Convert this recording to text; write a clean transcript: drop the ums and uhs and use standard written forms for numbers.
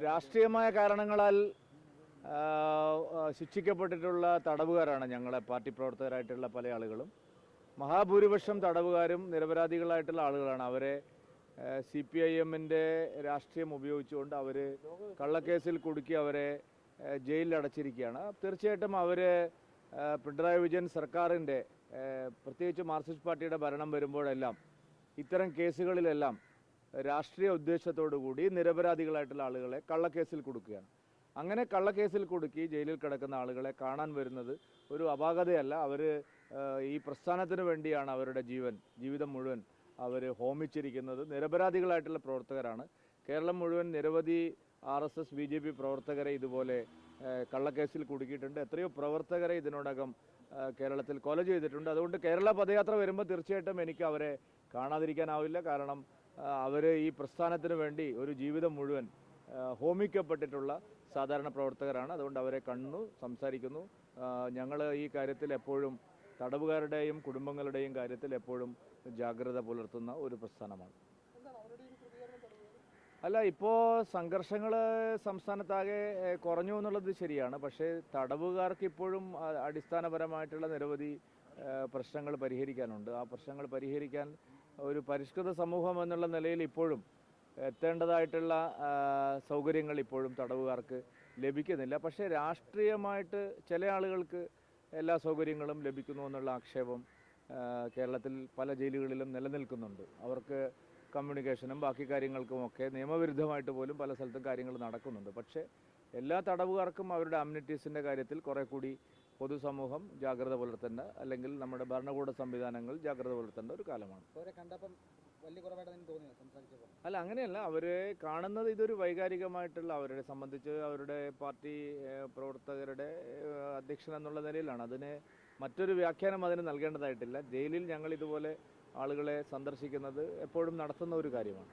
രാഷ്ട്രീയമായ കാരണങ്ങളാൽ ശിക്ഷിക്കപ്പെട്ടിട്ടുള്ള തടവുകാരാണ് ഞങ്ങളെ പാർട്ടി പ്രവർത്തകരായിട്ടുള്ള പല ആളുകളും. മഹാഭൂരിപക്ഷം തടവുകാരും നിരപരാധികളായിട്ടുള്ള ആളുകളാണ്. അവരെ CPIMൻ്റെ രാഷ്ട്രീയം ഉപയോഗിച്ചുകൊണ്ട് അവർ കള്ളക്കേസിൽ കുടുക്കി അവരെ ജയിലിൽ അടച്ചിരിക്കുകയാണ്. തീർച്ചയായിട്ടും അവർ പിണറായി വിജയൻ സർക്കാരിൻ്റെ പ്രത്യേകിച്ച് മാർക്സിസ്റ്റ് പാർട്ടിയുടെ ഭരണം വരുമ്പോഴെല്ലാം ഇത്തരം കേസുകളിലെല്ലാം രാഷ്ട്രീയ ഉദ്ദേശത്തോടു കൂടി നിരപരാധികളായിട്ടുള്ള ആളുകളെ കള്ളക്കേസിൽ കൊടുക്കുകയാണ്. അങ്ങനെ കള്ളക്കേസിൽ കുടുക്കി ജയിലിൽ കിടക്കുന്ന ആളുകളെ കാണാൻ വരുന്നത് ഒരു അപാകതയല്ല. അവർ ഈ പ്രസ്ഥാനത്തിന് വേണ്ടിയാണ് അവരുടെ ജീവിതം മുഴുവൻ അവർ ഹോമിച്ചിരിക്കുന്നത്. നിരപരാധികളായിട്ടുള്ള പ്രവർത്തകരാണ്. കേരളം മുഴുവൻ നിരവധി RSS BJP പ്രവർത്തകരെ ഇതുപോലെ കള്ളക്കേസിൽ കുടുക്കിയിട്ടുണ്ട്. എത്രയോ പ്രവർത്തകരെ ഇതിനോടകം കേരളത്തിൽ കൊല ചെയ്തിട്ടുണ്ട്. അതുകൊണ്ട് കേരള പദയാത്ര വരുമ്പോൾ തീർച്ചയായിട്ടും എനിക്ക് അവരെ കാണാതിരിക്കാനാവില്ല. കാരണം അവർ ഈ പ്രസ്ഥാനത്തിന് വേണ്ടി ഒരു ജീവിതം മുഴുവൻ ഹോമിക്കപ്പെട്ടിട്ടുള്ള സാധാരണ പ്രവർത്തകരാണ്. അതുകൊണ്ട് അവരെ കണ്ടു സംസാരിക്കുന്നു. ഞങ്ങൾ ഈ കാര്യത്തിൽ എപ്പോഴും തടവുകാരുടെയും കുടുംബങ്ങളുടെയും കാര്യത്തിൽ എപ്പോഴും ജാഗ്രത പുലർത്തുന്ന ഒരു പ്രസ്ഥാനമാണ്. അല്ല, ഇപ്പോൾ സംഘർഷങ്ങൾ സംസ്ഥാനത്താകെ കുറഞ്ഞു എന്നുള്ളത് ശരിയാണ്. പക്ഷേ തടവുകാർക്ക് ഇപ്പോഴും അടിസ്ഥാനപരമായിട്ടുള്ള നിരവധി പ്രശ്നങ്ങൾ പരിഹരിക്കാനുണ്ട്. ആ പ്രശ്നങ്ങൾ പരിഹരിക്കാൻ ഒരു പരിഷ്കൃത സമൂഹം എന്നുള്ള നിലയിൽ ഇപ്പോഴും എത്തേണ്ടതായിട്ടുള്ള സൗകര്യങ്ങൾ ഇപ്പോഴും തടവുകാർക്ക് ലഭിക്കുന്നില്ല. പക്ഷേ രാഷ്ട്രീയമായിട്ട് ചില ആളുകൾക്ക് എല്ലാ സൗകര്യങ്ങളും ലഭിക്കുന്നു എന്നുള്ള ആക്ഷേപം കേരളത്തിൽ പല ജയിലുകളിലും നിലനിൽക്കുന്നുണ്ട്. അവർക്ക് കമ്മ്യൂണിക്കേഷനും ബാക്കി കാര്യങ്ങൾക്കുമൊക്കെ നിയമവിരുദ്ധമായിട്ട് പോലും പല സ്ഥലത്തും കാര്യങ്ങൾ നടക്കുന്നുണ്ട്. പക്ഷേ എല്ലാ തടവുകാർക്കും അവരുടെ അമ്യൂണിറ്റീസിൻ്റെ കാര്യത്തിൽ കുറേ കൂടി പൊതുസമൂഹം ജാഗ്രത പുലർത്തേണ്ട, അല്ലെങ്കിൽ നമ്മുടെ ഭരണകൂട സംവിധാനങ്ങൾ ജാഗ്രത പുലർത്തേണ്ട ഒരു കാലമാണ്. അല്ല, അങ്ങനെയല്ല. അവരെ കാണുന്നത് ഇതൊരു വൈകാരികമായിട്ടുള്ള, അവരെ സംബന്ധിച്ച് അവരുടെ പാർട്ടി പ്രവർത്തകരുടെ അധ്യക്ഷൻ എന്നുള്ള നിലയിലാണ്. അതിന് മറ്റൊരു വ്യാഖ്യാനം അതിന് നൽകേണ്ടതായിട്ടില്ല. ജയിലിൽ ഞങ്ങൾ ഇതുപോലെ ആളുകളെ സന്ദർശിക്കുന്നത് എപ്പോഴും നടത്തുന്ന ഒരു കാര്യമാണ്.